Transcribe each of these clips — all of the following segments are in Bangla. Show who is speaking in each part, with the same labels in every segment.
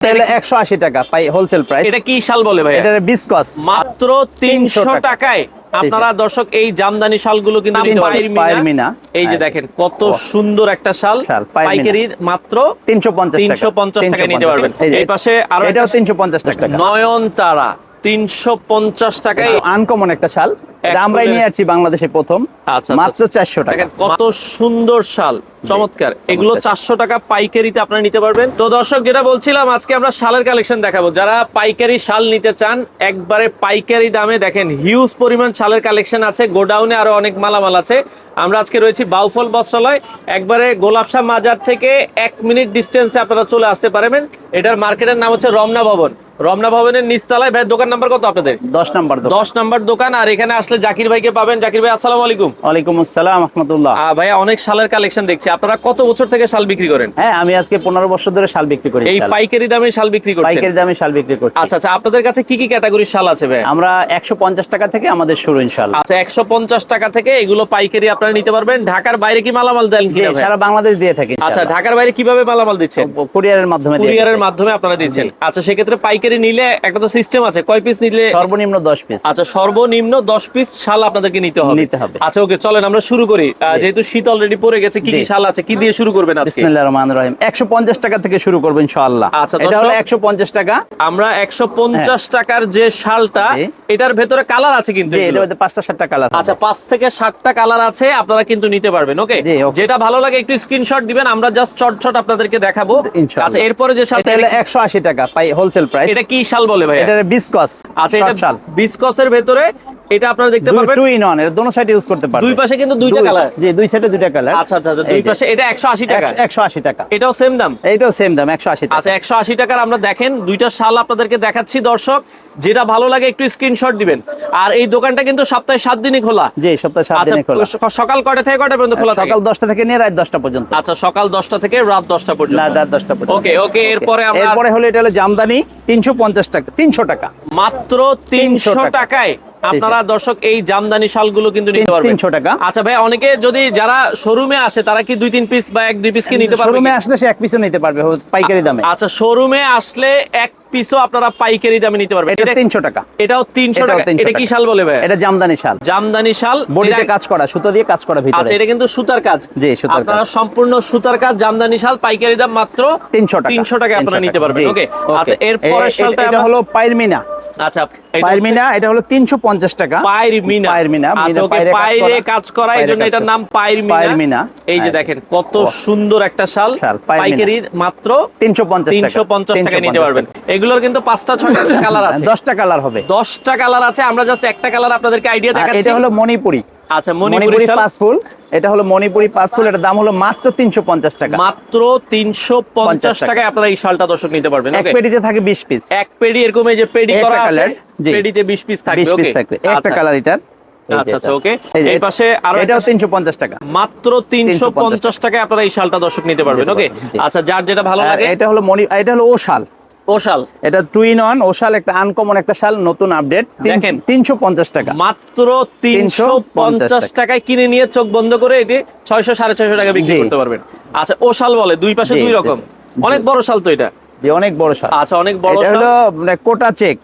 Speaker 1: তাহলে 180 টাকা পাই হোলসেল প্রাইস।
Speaker 2: এটা কি শাল বলে ভাই?
Speaker 1: এটা বিসকস
Speaker 2: মাত্র 300 টাকায় আপনারা দর্শক এই জামদানি শালগুলো কিন্তু
Speaker 1: পাইরমিনা।
Speaker 2: এই যে দেখেন কত সুন্দর একটা শাল, পাইকারি মাত্র 350 টাকায় নিতে পারবেন। এই পাশে আরো
Speaker 1: এটাও 350 টাকা।
Speaker 2: নয়নতারা 350 টাকায়
Speaker 1: আনকমন একটা শাল, এটা আমরাই নিয়ে আসছি বাংলাদেশে প্রথম। মাত্র 400 টাকা।
Speaker 2: কত সুন্দর শাল, চমৎকার। এগুলো 400 টাকা পাইকারিতে আপনারা নিতে পারবেন। তো দর্শক যেটা বলছিলাম, আজকে আমরা শালের কালেকশন দেখাবো। যারা পাইকারি শাল নিতে চান একবারে পাইকারি দামে, দেখেন হিউজ পরিমাণ শালের কালেকশন আছে। গোডাউনে আরো অনেক মালামাল আছে। আমরা আজকে রয়েছি বাউফল বস্ত্রালয়, একবারে গোলাপশাহ মাজার থেকে 1 মিনিট ডিস্টেন্সে আপনারা চলে আসতে পারবেন। এটার মার্কেটের নাম হচ্ছে রমনা ভবন। রমনা ভবনের নিচতলায়। ভাই দোকান নাম্বার কত আপনাদের?
Speaker 1: 10 নাম্বার।
Speaker 2: 10 নাম্বার দোকান। আর এখানে আসলে জাকির ভাইকে পাবেন। জাকির ভাই আসসালামু আলাইকুম।
Speaker 1: ওয়ালাইকুম আসসালাম রাহমাতুল্লাহ।
Speaker 2: ভাইয়া অনেক শালের কালেকশন দেখছি। আপনারা কত বছর থেকে শাল বিক্রি করেন?
Speaker 1: হ্যাঁ, আমি আজকে 15 বছর ধরে শাল বিক্রি করি।
Speaker 2: এই পাইকারি দামে শাল বিক্রি করছেন?
Speaker 1: পাইকারি দামে শাল বিক্রি করছি।
Speaker 2: আচ্ছা আচ্ছা, আপনাদের কাছে কি কি ক্যাটাগরির শাল আছে ভাই?
Speaker 1: আমরা 150 টাকা থেকে আমাদের শুরু ইনশাআল্লাহ।
Speaker 2: আচ্ছা, 150 টাকা থেকে এগুলো পাইকারি আপনারা নিতে পারবেন। ঢাকার বাইরে কি মালামাল দেন কিনা ভাই?
Speaker 1: সারা বাংলাদেশ দিয়ে থাকি।
Speaker 2: আচ্ছা, ঢাকার বাইরে কিভাবে মালামাল দিচ্ছেন?
Speaker 1: কুরিয়ারের মাধ্যমে।
Speaker 2: কুরিয়ারের মাধ্যমে আপনারা দিচ্ছেন। আচ্ছা, সেক্ষেত্রে পাইকারি নিলে একটা তো সিস্টেম আছে, কয় পিস নিলে?
Speaker 1: সর্বনিম্ন 10 পিস।
Speaker 2: আচ্ছা, সর্বনিম্ন 10 পিস শাল আপনাদেরকে নিতে হবে। আচ্ছা ওকে, চলেন আমরা শুরু করি। যেহেতু শীত অলরেডি পড়ে গেছে, কি কি শাল আছে, কি দিয়ে শুরু করবেন আজকে?
Speaker 1: বিসমিল্লাহির রহমানির রহিম। 150 টাকা থেকে শুরু করব ইনশাআল্লাহ।
Speaker 2: আচ্ছা,
Speaker 1: এটা হলো 150 টাকা।
Speaker 2: আমরা 150 টাকার যে শালটা, এটার ভেতরে কালার আছে কিন্তু
Speaker 1: এর মধ্যে 5টা 7টা কালার।
Speaker 2: আচ্ছা, 5 থেকে 7টা কালার আছে, আপনারা কিন্তু নিতে পারবেন। ওকে, যেটা ভালো লাগে একটু স্ক্রিনশট দিবেন, আমরা জাস্ট চটচট আপনাদেরকে দেখাবো। আচ্ছা, এরপরে যে শালটা,
Speaker 1: এটা 180 টাকা পাই হোলসেল প্রাইস।
Speaker 2: এটা কি শাল বলে ভাই?
Speaker 1: এটা বিসকস।
Speaker 2: আচ্ছা, এটা বিসকসের ভেতরে, এটা আপনারা দেখতে পারবেন
Speaker 1: 2 in 1, এর দোনো সাইডে ইউজ করতে পারবেন।
Speaker 2: দুই পাশে কিন্তু দুইটা কালার।
Speaker 1: জি, দুই সাইডে দুইটা কালার।
Speaker 2: আচ্ছা আচ্ছা, দুই পাশে। এটা 180 টাকা।
Speaker 1: 180 টাকা।
Speaker 2: এটাও সেম দাম?
Speaker 1: এটাও সেম দাম, 180 টাকা।
Speaker 2: আচ্ছা, 180 টাকার আমরা দেখেন দুইটা শাল আপনাদেরকে দেখাচ্ছি দর্শক। যেটা ভালো লাগে একটু স্ক্রিনশট দিবেন। আর এই দোকানটা কিন্তু সপ্তাহে 7 দিনই খোলা।
Speaker 1: জি, সপ্তাহে 7 দিনই খোলা।
Speaker 2: সকাল কয়টা থেকে কয়টা পর্যন্ত খোলা থাকে?
Speaker 1: সকাল 10টা থেকে নিয়ে রাত 10টা পর্যন্ত।
Speaker 2: আচ্ছা, সকাল 10টা থেকে রাত 10টা পর্যন্ত।
Speaker 1: না, রাত 10টা পর্যন্ত।
Speaker 2: ওকে ওকে, এরপরে
Speaker 1: হলো এটা হলো জামদানি 350 টাকা। 300 টাকা।
Speaker 2: মাত্র 300 টাকায় আপনারা দর্শক এই জামদানি শালগুলো কিন্তু নিতে পারবেন
Speaker 1: 300 টাকা।
Speaker 2: আচ্ছা ভাই, অনেকে যদি যারা শোরুমে আসে তারা কি 2-3 পিস বা 1-2 পিস কি নিতে পারবে?
Speaker 1: শোরুমে আসলে সে 1 পিসও নিতে পারবে পাইকারি দামে।
Speaker 2: আচ্ছা, শোরুমে আসলে 1 পিসও আপনারা পাইকারি দামে নিতে পারবেন।
Speaker 1: এটা 300 টাকা।
Speaker 2: এটাও 300 টাকা। এটা কি শাল বলে ভাই?
Speaker 1: এটা জামদানি শাল।
Speaker 2: জামদানি শাল,
Speaker 1: বডিতে কাজ করা, সুতো দিয়ে কাজ করা ভিতরে।
Speaker 2: আচ্ছা, এটা কিন্তু সুতার কাজ।
Speaker 1: জি, সুতার কাজ।
Speaker 2: আপনারা সম্পূর্ণ সুতার কাজ জামদানি শাল, পাইকারি দাম মাত্র
Speaker 1: 300 টাকা।
Speaker 2: 300 টাকা আপনারা নিতে পারবেন। ওকে, আচ্ছা এরপরের শালটা
Speaker 1: এটা হলো পাইরমিনা।
Speaker 2: আচ্ছা,
Speaker 1: পাইরমিনা, এটা হলো 350 টাকা।
Speaker 2: পাইরমিনা। আচ্ছা ওকে, পাইরে কাজ করা, এইজন্য এটার নাম পাইরমিনা। এই যে দেখেন কত সুন্দর একটা শাল, পাইকারি মাত্র 350 টাকা নিতে পারবেন। এগুলোর কিন্তু 5টা 6টা কালার আছে।
Speaker 1: 10টা কালার হবে।
Speaker 2: 10টা কালার আছে। আমরা জাস্ট একটা কালার আপনাদেরকে আইডিয়া দেখাচ্ছি।
Speaker 1: এটা হলো মণিপুরি।
Speaker 2: আচ্ছা, মণিপুরি
Speaker 1: 5 ফুল। এটা হলো মণিপুরি 5 ফুল। এটার দাম হলো মাত্র 350 টাকা।
Speaker 2: মাত্র 350 টাকায় আপনারা এই শালটা দর্শক নিতে পারবেন।
Speaker 1: এক পেডিতে থাকে 20 পিস।
Speaker 2: এক পেডি, এরকম এই যে পেডি করা আছে, পেডিতে 20 পিস থাকবে। ওকে,
Speaker 1: একটা কালার এটার।
Speaker 2: আচ্ছা আচ্ছা, ওকে। এই পাশে আরো
Speaker 1: এটাও 350 টাকা।
Speaker 2: মাত্র 350 টাকায় আপনারা এই শালটা দর্শক নিতে পারবেন। ওকে, আচ্ছা যার যেটা ভালো লাগে।
Speaker 1: এটা হলো ওশাল।
Speaker 2: ওশাল,
Speaker 1: এটা 2 in 1 ওশাল, একটা আনকমন একটা শাল, নতুন আপডেট।
Speaker 2: দেখেন
Speaker 1: 350 টাকা।
Speaker 2: মাত্র 350 টাকায় কিনে নিয়ে চোখ বন্ধ করে এটি 600 650 টাকা বিক্রি করতে পারবেন। আচ্ছা, ওশাল বলে, দুই পাশে দুই রকম। অনেক বড় শাল তো এটা।
Speaker 1: জি, অনেক বড় শাল।
Speaker 2: আচ্ছা, অনেক বড় শাল।
Speaker 1: এটা হলো কোটা চেক।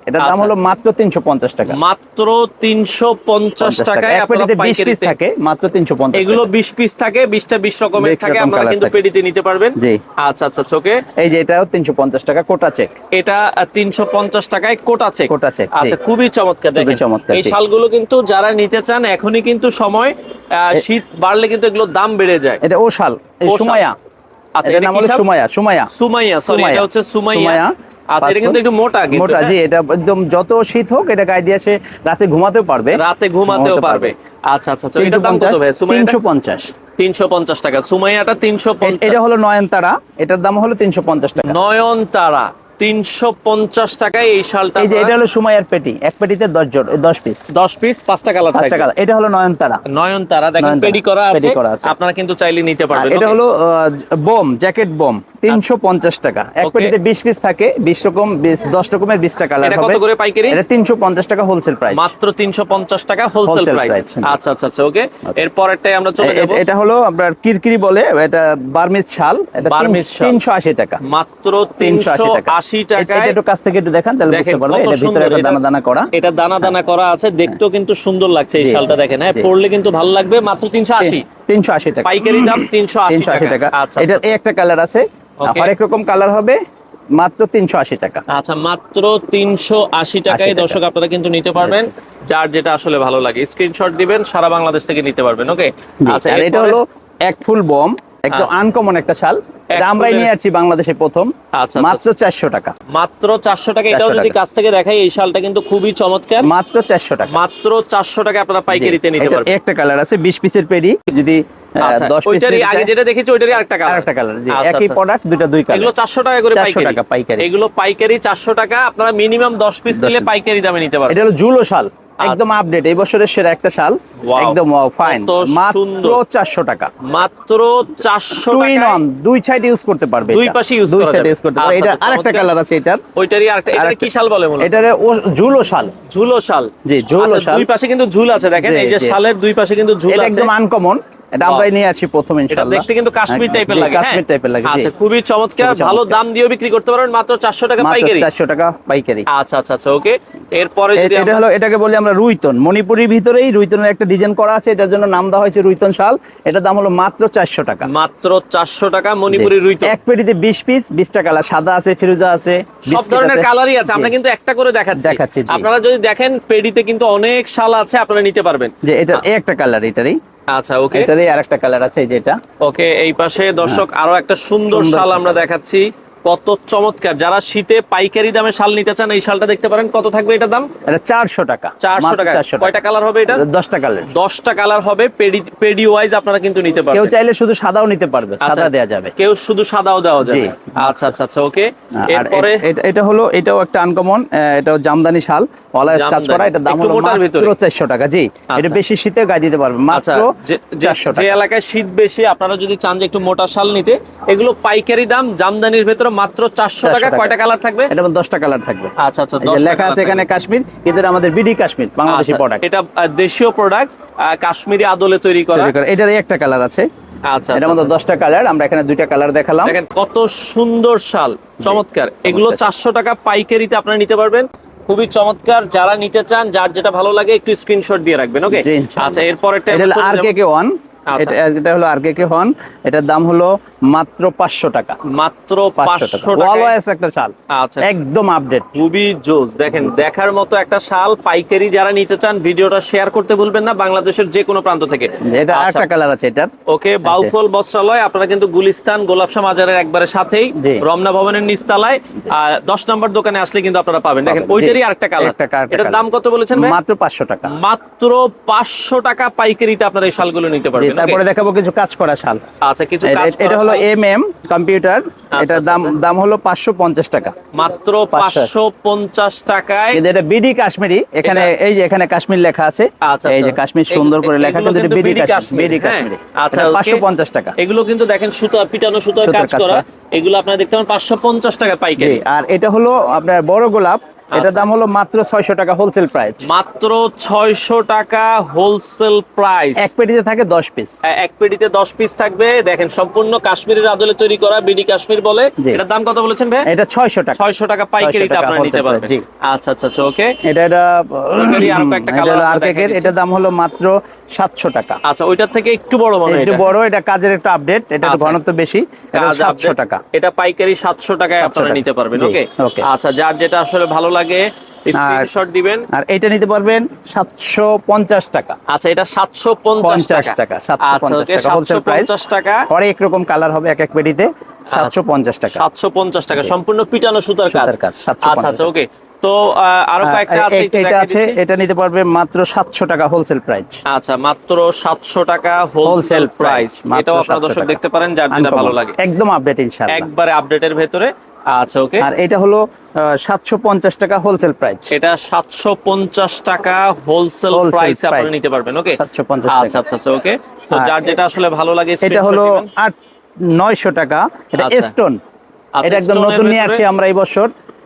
Speaker 1: এটার দাম হলো মাত্র 350 টাকা।
Speaker 2: মাত্র 350 টাকায় আপনারা পাইকারি থাকে।
Speaker 1: মাত্র 350।
Speaker 2: এগুলো 20 পিস থাকে, 20টা 20 রকমের থাকে। আপনারা কিন্তু পেডিতে নিতে পারবেন।
Speaker 1: জি,
Speaker 2: আচ্ছা আচ্ছা, ওকে।
Speaker 1: এই যে এটাও 350 টাকা কোটা চেক।
Speaker 2: এটা 350 টাকায় কোটা চেক। আচ্ছা, খুবই চমৎকার। দেখেন এই
Speaker 1: এই
Speaker 2: শালগুলো কিন্তু যারা নিতে চান এখনই কিন্তু সময়, শীত বাড়লে কিন্তু এগুলোর দাম বেড়ে যায়।
Speaker 1: এটা ওশাল, সুমাইয়া।
Speaker 2: আচ্ছা,
Speaker 1: এটার নাম হলো সুমাইয়া।
Speaker 2: সরি, এটা হচ্ছে সুমাইয়া। আচ্ছা, এটা কিন্তু একটু মোটা।
Speaker 1: জি, এটা একদম যত শীত হোক এটা গায়ে দিয়ে সে রাতে ঘুমাতেও পারবে।
Speaker 2: আচ্ছা আচ্ছা, এটার দাম কত ভাই? 350 টাকা। সুমাইয়াটা 350।
Speaker 1: এটা হলো নয়নতারা, এটার দাম হলো 350 টাকা।
Speaker 2: নয়নতারা 350 টাকায় এই শালটা।
Speaker 1: এই যে এটা হলো সুমাইয়ার পেটি, এক পেটিতে 10 পিস।
Speaker 2: 10 পিস, 5টা কালার থাকে।
Speaker 1: এটা হলো নয়নতারা,
Speaker 2: দেখেন পেডি করা আছে। আপনারা কিন্তু চাইলে নিতে পারবেন।
Speaker 1: এটা হলো বোম, জ্যাকেট বোম, 350 টাকা। এক পেটিতে 20 পিস থাকে, 20 রকম 10 রকমের 20টা কালার হবে।
Speaker 2: এটা কত করে পাইকারি?
Speaker 1: এটা 350 টাকা হোলসেল প্রাইস।
Speaker 2: মাত্র 350 টাকা হোলসেল প্রাইস। আচ্ছা আচ্ছা আচ্ছা, ওকে। এর পরেরটাই আমরা চলে যাব।
Speaker 1: এটা হলো আপনার কিরকিরি বলে, এটা বার্মিজ শাল। এটা 380 টাকা।
Speaker 2: মাত্র 380 টাকা।
Speaker 1: এটা একটু কাছ থেকে একটু দেখান তাহলে বুঝতে পারবেন। এটা ভিতরে একটা দানা দানা করা।
Speaker 2: এটা দানা দানা করা আছে, দেখতেও কিন্তু সুন্দর লাগছে এই শালটা, দেখেন। হ্যাঁ, পরলে কিন্তু ভালো লাগবে। মাত্র 380
Speaker 1: টাকা
Speaker 2: পাইকারি দাম। 380 টাকা। আচ্ছা,
Speaker 1: এটা একটা কালার আছে, হরেক রকম কালার হবে, মাত্র 380 টাকা।
Speaker 2: আচ্ছা, মাত্র 380 টাকায় দর্শক আপনারা কিন্তু নিতে পারবেন, যার যেটা আসলে ভালো লাগে স্ক্রিনশট দিবেন, সারা বাংলাদেশ থেকে নিতে পারবেন। ওকে। আচ্ছা,
Speaker 1: আর এটা হলো এক ফুল বম, একদম আনকমন একটা শাল। এটা আমরাই নিয়ে আসছি বাংলাদেশে প্রথম।
Speaker 2: আচ্ছা,
Speaker 1: মাত্র 400 টাকা।
Speaker 2: মাত্র 400 টাকা। এটাও যদি কাছ থেকে দেখাই, এই শালটা কিন্তু খুবই চমৎকার।
Speaker 1: মাত্র 400 টাকা।
Speaker 2: মাত্র 400 টাকা আপনারা পাইকারিতে নিতে পারবেন।
Speaker 1: একটা কালার আছে 20 পিসের পেডি, যদি 10 পিস
Speaker 2: ওইটারই আগে যেটা দেখেছি ওইটারই আরেকটা কালার।
Speaker 1: জি, একই প্রোডাক্ট দুই কালার।
Speaker 2: এগুলো 400 টাকা করে পাইকারি। এগুলো পাইকারি 400 টাকা। আপনারা মিনিমাম 10 পিস নিলে পাইকারি দামে নিতে পারবেন।
Speaker 1: এটা হলো জুলো শাল, একদম আপডেট, এই বছরের সেরা একটা শাল, একদম ফাইন। মাত্র 400 টাকা।
Speaker 2: মাত্র 400 টাকা।
Speaker 1: দুই সাইড ইউজ করতে পারবে,
Speaker 2: দুই পাশে ইউজ করতে পারবে।
Speaker 1: এটা আরেকটা কালার আছে এটার,
Speaker 2: ওইটারই আরেকটা। এটা কি শাল বলে মূলত?
Speaker 1: এটারে জুলো শাল।
Speaker 2: ঝুলো শাল,
Speaker 1: জি, ঝুলো শাল।
Speaker 2: দুই পাশে কিন্তু ঝুল আছে, দেখেন এই যে শালের দুই পাশে কিন্তু ঝুল আছে।
Speaker 1: এটা একদম আনকমন, এটা আমরাই নিয়ে আসি প্রথম ইনশাআল্লাহ।
Speaker 2: এটা দেখতে কিন্তু কাশ্মীর টাইপের লাগে।
Speaker 1: কাশ্মীর টাইপের লাগে।
Speaker 2: আচ্ছা, খুবই চমৎকার। ভালো দাম দিয়েও বিক্রি করতে পারবেন মাত্র 400 টাকা পাইকারি।
Speaker 1: 400 টাকা পাইকারি।
Speaker 2: আচ্ছা আচ্ছা আচ্ছা, ওকে। এরপরে যদি
Speaker 1: এটা হলো, এটাকে বলি আমরা রুইতন। মণিপুরের ভিতরেই রুইতনের একটা ডিজাইন করা আছে, এটার জন্য নাম দেওয়া হয়েছে রুইতন শাল। এটার দাম হলো মাত্র 400 টাকা।
Speaker 2: মাত্র 400 টাকা মণিপুরি রুইতন।
Speaker 1: এক পেটিতে 20 পিস, 20টা কালার, সাদা আছে, ফিরোজা আছে,
Speaker 2: সব ধরনের কালারই আছে। আমরা কিন্তু একটা করে দেখাচ্ছি। আপনারা যদি দেখেন পেডিতে কিন্তু অনেক শাল আছে, আপনারা নিতে পারবেন।
Speaker 1: যে এটা একটা কালার, এটারই।
Speaker 2: আচ্ছা, ওকে।
Speaker 1: এটারই আরেকটা কালার আছে, এই যে এটা।
Speaker 2: ওকে, এই পাশে দর্শক আরো একটা সুন্দর শাল আমরা দেখাচ্ছি। কত চমৎকার! যারা শীতে পাইকারি দামে শাল নিতে চান, এই শালটা দেখতে পারেন। কত থাকবে এটা দাম?
Speaker 1: এটা 400 টাকা।
Speaker 2: 400 টাকা। কয়টা কালার হবে এটা?
Speaker 1: 10টা কালার।
Speaker 2: 10টা কালার হবে। পেডি ওয়াইজ আপনারা কিন্তু নিতে পারবেন।
Speaker 1: কেউ চাইলে শুধু সাদাও নিতে পারবে, সাদা দেয়া যাবে।
Speaker 2: কেউ শুধু সাদাও দেওয়া যাবে। আচ্ছা আচ্ছা আচ্ছা, ওকে। এরপরে
Speaker 1: এটা হলো, এটাও একটা আনকমন, এটাও জামদানি শাল, অলওয়েজ কাজ করা। এটা দাম হলো মাত্র 400 টাকা। জি, এটা বেশি শীতে গায়ে দিতে পারবে, মাত্র 400 টাকা।
Speaker 2: যে এলাকায় শীত বেশি, আপনারা যদি চান যে একটু মোটা শাল নিতে, এগুলো পাইকারি দাম জামদানির ভেতরে মাত্র 400 টাকা। কয়টা কালার থাকবে?
Speaker 1: এটা 10টা কালার থাকবে।
Speaker 2: আচ্ছা আচ্ছা, 10টা
Speaker 1: লেখা আছে এখানে কাশ্মীর, কিন্তু এটা আমাদের বিডি কাশ্মীর, বাংলাদেশি প্রোডাক্ট।
Speaker 2: এটা দেশীয় প্রোডাক্ট, কাশ্মীরি আদলে তৈরি করা।
Speaker 1: এটার একটা কালার আছে।
Speaker 2: আচ্ছা,
Speaker 1: এটার মধ্যে 10টা কালার, আমরা এখানে 2টা কালার দেখালাম।
Speaker 2: দেখেন কত সুন্দর শাল, চমৎকার। এগুলো 400 টাকা পাইকারিতে আপনারা নিতে পারবেন। খুবই চমৎকার। যারা নিতে চান, যার যেটা ভালো লাগে একটু স্ক্রিনশট দিয়ে রাখবেন। ওকে। আচ্ছা, এরপরটা
Speaker 1: RKK 1। এটা হলো RKK 1। এটার দাম হলো মাত্র 500 টাকা।
Speaker 2: মাত্র 500 টাকা।
Speaker 1: অলওয়েজ একটা শাল,
Speaker 2: আচ্ছা,
Speaker 1: একদম আপডেট,
Speaker 2: খুবই জোস। দেখেন, দেখার মতো একটা শাল। পাইকারি যারা নিতে চান, ভিডিওটা শেয়ার করতে ভুলবেন না, বাংলাদেশের যে কোনো প্রান্ত থেকে।
Speaker 1: এটা আরেকটা কালার আছে এটার।
Speaker 2: ওকে, বাউফল বস্ত্রালয়, আপনারা কিন্তু গুলিস্তান গোলাপশাহ মাজারের একবারে সাথেই, রমনা ভবনের নিচতলায় 10 নম্বর দোকানে আসলে কিন্তু আপনারা পাবেন। দেখেন, ওইটারই আরেকটা কালার। এটার দাম কত বলেছেন ভাই?
Speaker 1: মাত্র 500 টাকা।
Speaker 2: মাত্র 500 টাকা পাইকারিতে আপনারা এই শালগুলো নিতে পারবেন।
Speaker 1: তারপরে দেখাবো কিছু কাজ করা শাল।
Speaker 2: আচ্ছা, কিছু কাজ করা।
Speaker 1: এটা হলো কম্পিউটার। এটার দাম হলো 550 টাকা।
Speaker 2: মাত্র 550 টাকায়।
Speaker 1: এটা বিডি কাশ্মীরি, এখানে এই যে এখানে কাশ্মীর লেখা আছে। এই যে কাশ্মীর সুন্দর করে লেখা, কিন্তু বিডি কাশ্মীরি। আচ্ছা, 550 টাকা।
Speaker 2: এগুলো কিন্তু দেখেন সুতা, পিটানো সুতার কাজ করা। এগুলো আপনারা দেখতে পারেন 550 টাকা পাইকারি।
Speaker 1: আর এটা হলো আপনার বড় গোলাপ, এটার দাম হলো মাত্র 600 টাকা হোলসেল প্রাইস।
Speaker 2: মাত্র 600 টাকা হোলসেল প্রাইস।
Speaker 1: এক পেটিতে থাকে 10 পিস।
Speaker 2: এক পেটিতে 10 পিস থাকবে। দেখেন, সম্পূর্ণ কাশ্মীরের আদলে তৈরি করা, বিডি কাশ্মীর বলে। এটার দাম কত বলেছেন ভাই?
Speaker 1: এটা 600 টাকা।
Speaker 2: 600 টাকা পাইকারিতে আপনারা নিতে পারবেন। আচ্ছা আচ্ছা আচ্ছা, ওকে।
Speaker 1: এটা
Speaker 2: আরো একটা কালার
Speaker 1: RKK, এটার দাম হলো মাত্র 700 টাকা।
Speaker 2: আচ্ছা, ওইটার থেকে একটু বড় মনে হয়।
Speaker 1: একটু বড়, এটা কাজের একটু আপডেট, এটা ঘনত্ব বেশি, এটা 700 টাকা।
Speaker 2: এটা পাইকারি 700 টাকায় আপনারা নিতে পারবেন। ওকে। আচ্ছা, যার যেটা আসলে ভালো লাগে স্ক্রিনশট দিবেন।
Speaker 1: আর এটা নিতে পারবেন 750 টাকা।
Speaker 2: আচ্ছা, এটা 750 টাকা। 750 টাকা।
Speaker 1: পরে এক রকম কালার হবে এক পেটিতে। 750 টাকা।
Speaker 2: 750 টাকা সম্পূর্ণ পিটানো সুতার কাজ। আচ্ছা আচ্ছা, ওকে। তো আরো কয়েকটা আছে,
Speaker 1: এটা আছে, এটা নিতে পারবে মাত্র 700 টাকা হোলসেল প্রাইস।
Speaker 2: আচ্ছা, মাত্র 700 টাকা হোলসেল প্রাইস। এটাও আপনারা দর্শক দেখতে পারেন, যার যেটা ভালো লাগে।
Speaker 1: একদম আপডেট ইনশাআল্লাহ,
Speaker 2: একবারে আপডেটের ভেতরে। আচ্ছা, ওকে।
Speaker 1: আর এটা হলো 750 টাকা হোলসেল প্রাইস।
Speaker 2: এটা 750 টাকা হোলসেল প্রাইসে আপনারা নিতে পারবেন। ওকে,
Speaker 1: 750
Speaker 2: টাকা। আচ্ছা আচ্ছা আচ্ছা, ওকে। তো যার যেটা আসলে ভালো লাগে
Speaker 1: এটা হলো 900 টাকা। এটা
Speaker 2: আচ্ছা।
Speaker 1: স্টোন,
Speaker 2: আচ্ছা,
Speaker 1: এটা একদম
Speaker 2: stone এর
Speaker 1: নতুন নিয়ে
Speaker 2: ভেতরে?
Speaker 1: আসছি আমরা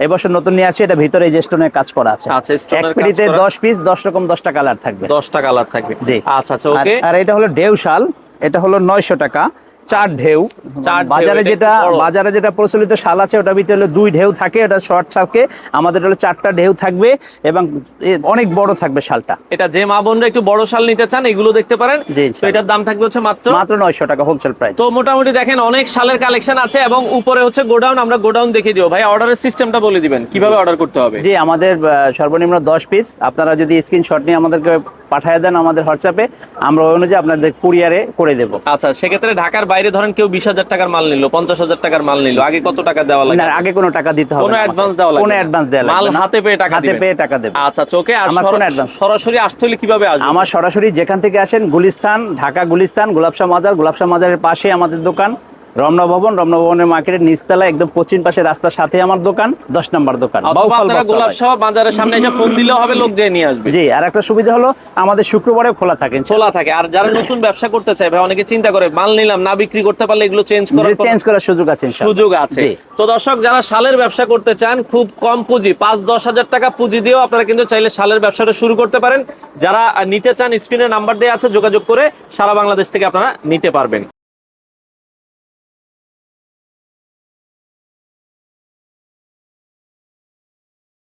Speaker 1: এই বছর নতুন নিয়ে আসছি। এটা ভিতরে এই যে স্টোনের কাজ করা আছে।
Speaker 2: আচ্ছা, stone
Speaker 1: এক
Speaker 2: এর কাজ
Speaker 1: পেটিতে
Speaker 2: করা।
Speaker 1: 10 পিস 10 রকম 10টা কালার থাকবে।
Speaker 2: 10টা কালার থাকবে।
Speaker 1: জি।
Speaker 2: আচ্ছা আচ্ছা, ওকে।
Speaker 1: আর এটা হলো ঢেউ শাল, এটা হলো 900 টাকা। 4 ঢেউ।
Speaker 2: চার ঢেউ,
Speaker 1: বাজারে
Speaker 2: এটা
Speaker 1: যেটা
Speaker 2: একটু বড়।
Speaker 1: বাজারে যেটা প্রচলিত শাল আছে ওটার ভিতরে হলো 2 ঢেউ থাকে, এটা শর্ট থাকে। আমাদের হলো 4টা ঢেউ থাকবে এবং অনেক বড় থাকবে শালটা।
Speaker 2: এটা যে মা বোনরা একটু বড় শাল নিতে চান এগুলো দেখতে পারেন।
Speaker 1: জি,
Speaker 2: তো এটার দাম থাকবে হচ্ছে মাত্র
Speaker 1: মাত্র 900 টাকা হোলসেল প্রাইস।
Speaker 2: তো মোটামুটি দেখেন অনেক শালের কালেকশন আছে এবং উপরে হচ্ছে গোডাউন, আমরা গোডাউন দেখিয়ে দিব। ভাই অর্ডারের সিস্টেমটা বলে দিবেন কিভাবে অর্ডার করতে হবে।
Speaker 1: জি, আমাদের সর্বনিম্ন 10 পিস। আপনারা যদি স্ক্রিনশট নিয়ে আমাদেরকে পাঠিয়ে দেন আমাদের হোয়াটসঅ্যাপে, আমরা ওই অনুযায়ী আপনাদের কুরিয়ারে করে দেব।
Speaker 2: আচ্ছা, সেক্ষেত্রে ঢাকার বাইরে ধরেন কেউ 20,000 টাকার মাল নিল, 50,000 টাকার মাল নিল, আগে কত টাকা দেওয়া লাগে?
Speaker 1: না, আগে কোনো টাকা দিতে হবে না।
Speaker 2: কোনো অ্যাডভান্স দেওয়া লাগবে
Speaker 1: কোনো
Speaker 2: না?
Speaker 1: অ্যাডভান্স দেওয়া লাগবে
Speaker 2: মাল
Speaker 1: না।
Speaker 2: হাতে পেয়ে টাকা
Speaker 1: হাতে
Speaker 2: দিবেন?
Speaker 1: পেয়ে টাকা দেব।
Speaker 2: আচ্ছা ওকে। আর
Speaker 1: আমার কোনো advance।
Speaker 2: সরাসরি আসতে হলে কিভাবে আসবে?
Speaker 1: আমার সরাসরি যেখান থেকে আসেন, গুলিস্তান, ঢাকা গুলিস্তান, গোলাপশাহ মাজারের পাশে আমাদের দোকান। রমনা ভবনের মার্কেটের নিচতলা একদম পশ্চিম পাশে রাস্তার সাথে আমার দোকান, 10 নম্বর দোকান।
Speaker 2: অথবা
Speaker 1: বাউফল
Speaker 2: আপনারা
Speaker 1: বস্ত্রালয়।
Speaker 2: গোলাপশাহ বাজারের সামনে এসে ফোন দিলেও হবে, লোক যেয়ে নিয়ে আসবে।
Speaker 1: জি, আর একটা সুবিধা হলো আমাদের শুক্রবারে খোলা থাকে।
Speaker 2: খোলা থাকে। আর যারা নতুন ব্যবসা করতে চায় ভাই, অনেকে চিন্তা করে মাল নিলাম না বিক্রি করতে পারলে এগুলো চেঞ্জ
Speaker 1: করার সুযোগ আছে ইনশাআল্লাহ।
Speaker 2: সুযোগ আছে।
Speaker 1: জি।
Speaker 2: তো দর্শক যারা শালের ব্যবসা করতে চান, খুব কম পুঁজি 5-10 হাজার টাকা পুঁজি দিয়েও আপনারা কিন্তু চাইলে শালের ব্যবসাটা শুরু করতে পারেন। যারা নিতে চান স্ক্রিনে নাম্বার দেওয়া আছে, যোগাযোগ করে সারা বাংলাদেশ থেকে আপনারা নিতে পারবেন।